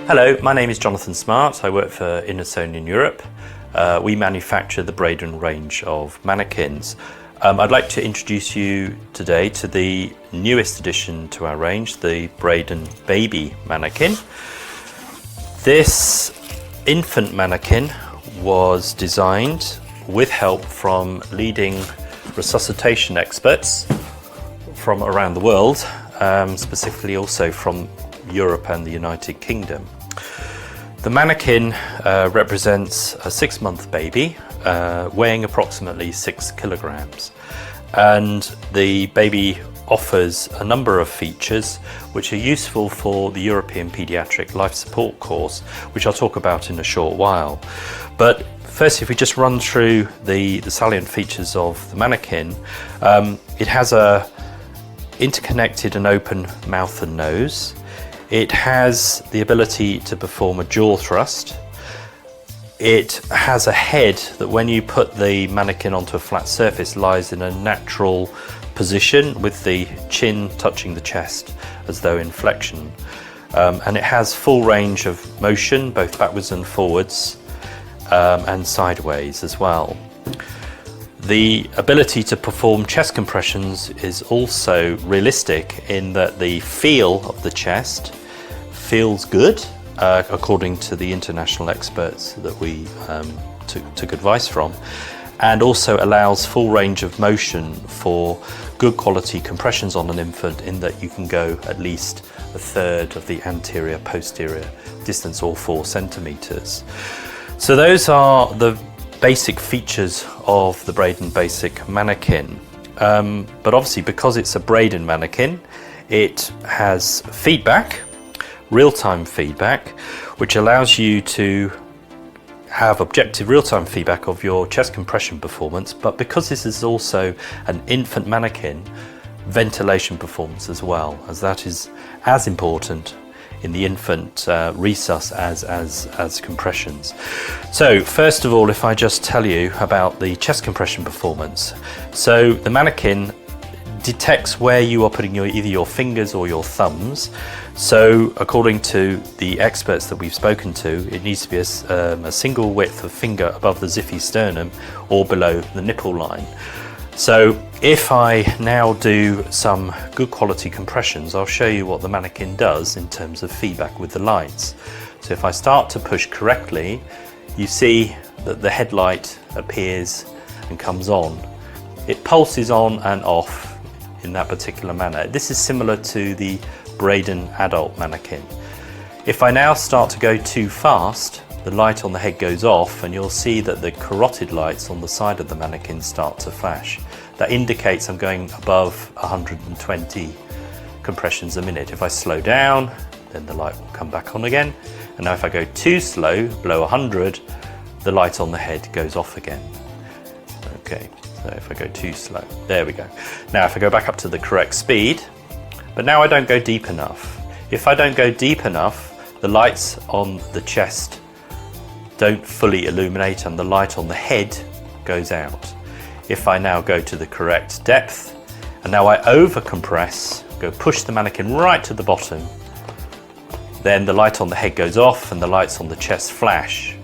Hello, my name is Jonathan Smart. I work for Indicateurs in Europe. We manufacture the Brayden range of mannequins. I'd like to introduce you today to the newest addition to our range, the Brayden Baby mannequin. This infant mannequin was designed with help from leading resuscitation experts from around the world, specifically also from Europe and the United Kingdom. The mannequin represents a 6-month baby weighing approximately 6 kilograms, and the baby offers a number of features which are useful for the European Paediatric Life Support course, which I'll talk about in a short while. But first, if we just run through the salient features of the mannequin, it has a interconnected and open mouth and nose. It has the ability to perform a jaw thrust. It has a head that, when you put the mannequin onto a flat surface, lies in a natural position with the chin touching the chest as though in flexion. And it has full range of motion, both backwards and forwards, and sideways as well. The ability to perform chest compressions is also realistic in that the feel of the chest feels good, according to the international experts that we took advice from, and also allows full range of motion for good quality compressions on an infant, in that you can go at least a third of the anterior posterior distance, or 4 centimeters. So those are the basic features of the Brayden Basic mannequin. But obviously, because it's a Brayden mannequin, it has feedback, real-time feedback, which allows you to have objective real-time feedback of your chest compression performance. But because this is also an infant mannequin, ventilation performance as well, as that is as important in the infant resus as compressions. So first of all, if I just tell you about the chest compression performance. So the mannequin detects where you are putting either your fingers or your thumbs. So according to the experts that we've spoken to, it needs to be a single width of finger above the xiphy sternum or below the nipple line. So if I now do some good quality compressions, I'll show you what the mannequin does in terms of feedback with the lights. So if I start to push correctly, you see that the headlight appears and comes on. It pulses on and off in that particular manner. This is similar to the Brayden adult mannequin. If I now start to go too fast, the light on the head goes off, and you'll see that the carotid lights on the side of the mannequin start to flash. That indicates I'm going above 120 compressions a minute. If I slow down, then the light will come back on again. And now if I go too slow, below 100, the light on the head goes off again. Okay, so if I go too slow, there we go. Now if I go back up to the correct speed, but now I don't go deep enough. If I don't go deep enough, the lights on the chest don't fully illuminate and the light on the head goes out. If I now go to the correct depth, and now I over compress, go push the mannequin right to the bottom, then the light on the head goes off and the lights on the chest flash.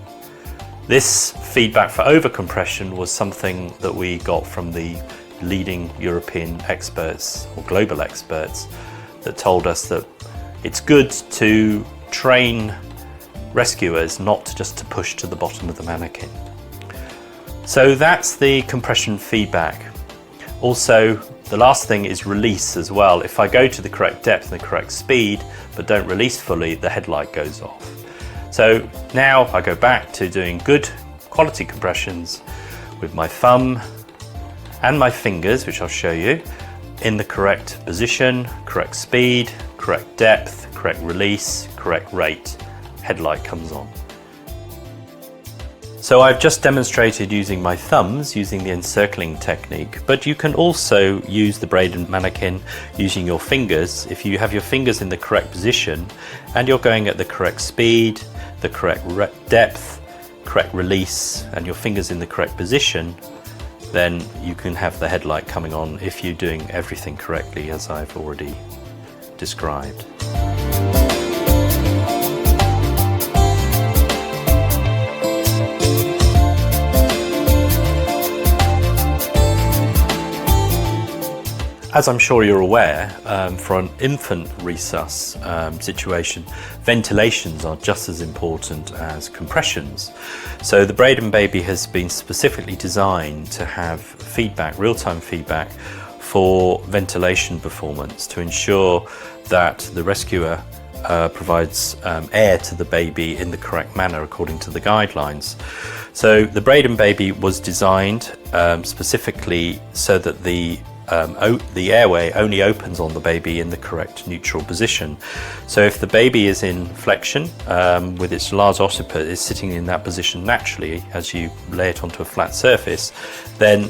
This feedback for over compression was something that we got from the leading European experts or global experts that told us that it's good to train rescuers not just to push to the bottom of the mannequin. So that's the compression feedback. Also, the last thing is release as well. If I go to the correct depth and the correct speed but don't release fully, the headlight goes off. So now I go back to doing good quality compressions with my thumb and my fingers, which I'll show you, in the correct position, correct speed, correct depth, correct release, correct rate. Headlight comes on. So I've just demonstrated using my thumbs, using the encircling technique, but you can also use the Brayden mannequin using your fingers. If you have your fingers in the correct position and you're going at the correct speed, the correct depth, correct release, and your fingers in the correct position, then you can have the headlight coming on if you're doing everything correctly, as I've already described. As I'm sure you're aware, for an infant resus situation, ventilations are just as important as compressions. So the Brayden Baby has been specifically designed to have feedback, real-time feedback for ventilation performance to ensure that the rescuer provides air to the baby in the correct manner according to the guidelines. So the Brayden Baby was designed specifically so that the airway only opens on the baby in the correct neutral position. So if the baby is in flexion with its large occiput is sitting in that position naturally as you lay it onto a flat surface, then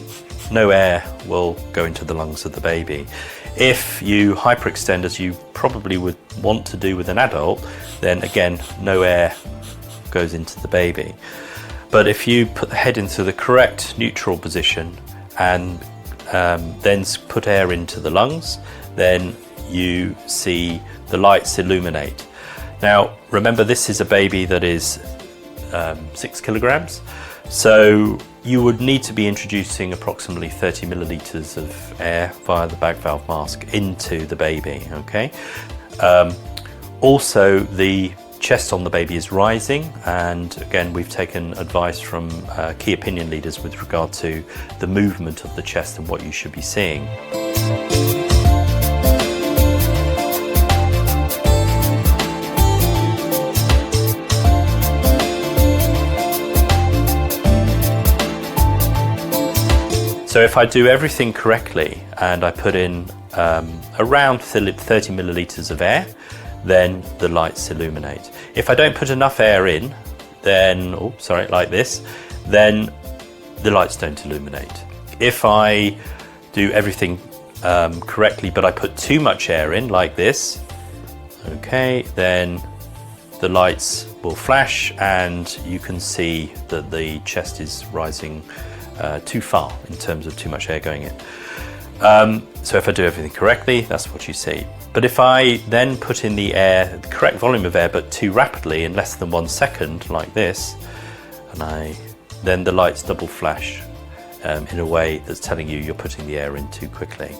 no air will go into the lungs of the baby. If you hyperextend, as you probably would want to do with an adult, then again no air goes into the baby. But if you put the head into the correct neutral position and then put air into the lungs, then you see the lights illuminate. Now remember, this is a baby that is 6 kilograms, so you would need to be introducing approximately 30 milliliters of air via the bag valve mask into the baby. Okay. Also, the chest on the baby is rising, and again we've taken advice from key opinion leaders with regard to the movement of the chest and what you should be seeing. So if I do everything correctly and I put in around 30 milliliters of air, then the lights illuminate. If I don't put enough air in, then, like this, then the lights don't illuminate. If I do everything correctly, but I put too much air in, like this, okay, then the lights will flash and you can see that the chest is rising too far in terms of too much air going in. So if I do everything correctly, that's what you see. But if I then put in the air, the correct volume of air, but too rapidly in less than 1 second, like this, and then the lights double flash in a way that's telling you you're putting the air in too quickly.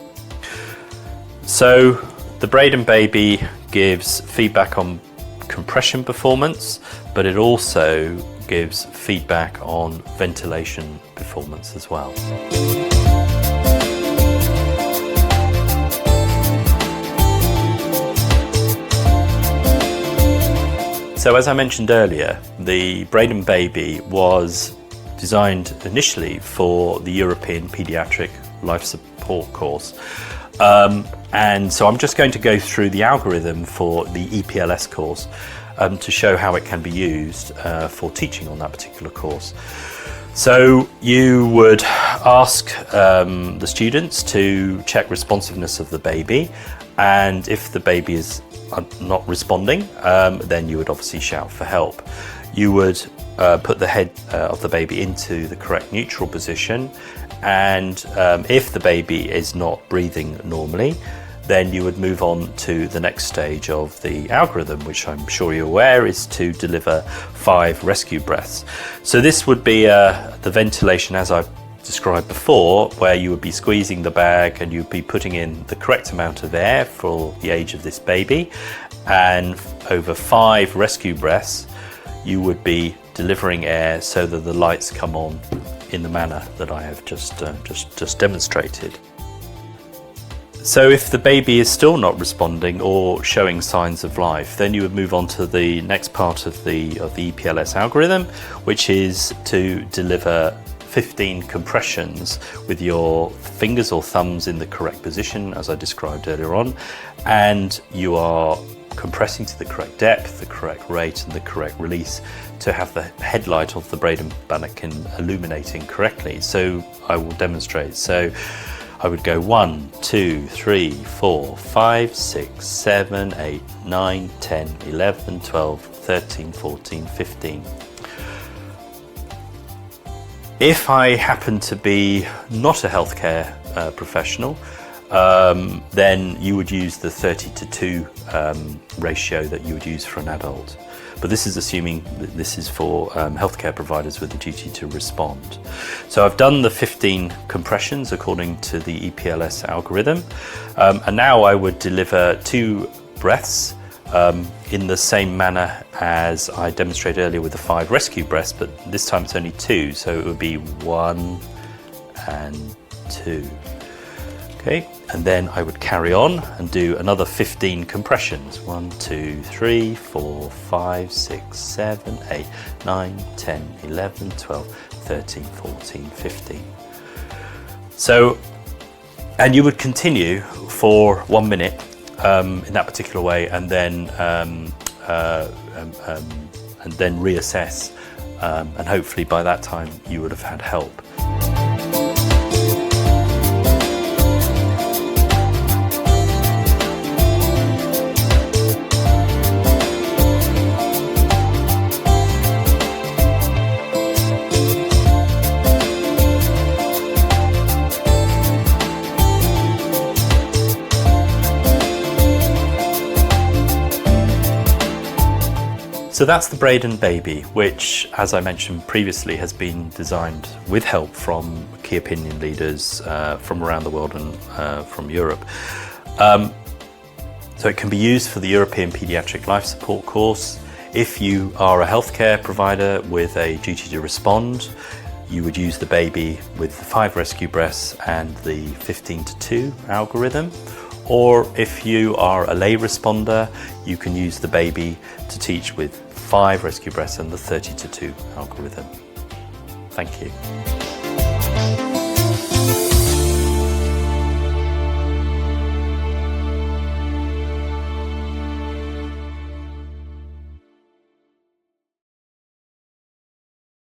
So the Brayden Baby gives feedback on compression performance, but it also gives feedback on ventilation performance as well. So as I mentioned earlier, the Brayden Baby was designed initially for the European Pediatric Life Support course. And so I'm just going to go through the algorithm for the EPLS course to show how it can be used for teaching on that particular course. So you would ask the students to check responsiveness of the baby, and if the baby is not responding, then you would obviously shout for help. You would put the head of the baby into the correct neutral position, and if the baby is not breathing normally, then you would move on to the next stage of the algorithm, which I'm sure you're aware is to deliver 5 rescue breaths. So this would be the ventilation as I've described before, where you would be squeezing the bag and you'd be putting in the correct amount of air for the age of this baby, and over 5 rescue breaths you would be delivering air so that the lights come on in the manner that I have just demonstrated. So if the baby is still not responding or showing signs of life, then you would move on to the next part of the EPLS algorithm, which is to deliver 15 compressions with your fingers or thumbs in the correct position, as I described earlier on, and you are compressing to the correct depth, the correct rate and the correct release to have the headlight of the Brayden mannequin illuminating correctly. So I will demonstrate. So I would go 1, 2, 3, 4, 5, 6, 7, 8, 9, 10, 11, 12, 13, 14, 15. If I happen to be not a healthcare professional, then you would use the 30:2 ratio that you would use for an adult. but this is assuming that this is for healthcare providers with the duty to respond. So I've done the 15 compressions according to the EPLS algorithm, and now I would deliver 2 breaths in the same manner as I demonstrated earlier with the 5 rescue breaths, but this time it's only 2, so it would be 1 and 2. Okay, and then I would carry on and do another 15 compressions. 1, 2, 3, 4, 5, 6, 7, 8, 9, 10, 11, 12, 13, 14, 15. So, and you would continue for 1 minute in that particular way, and then reassess, and hopefully by that time you would have had help. So that's the Brayden Baby, which, as I mentioned previously, has been designed with help from key opinion leaders from around the world and from Europe. So it can be used for the European Paediatric Life Support course. If you are a healthcare provider with a duty to respond, you would use the baby with the 5 rescue breaths and the 15-2 algorithm. Or if you are a lay responder, you can use the baby to teach with 5 rescue breaths and the 30-2 algorithm. Thank you.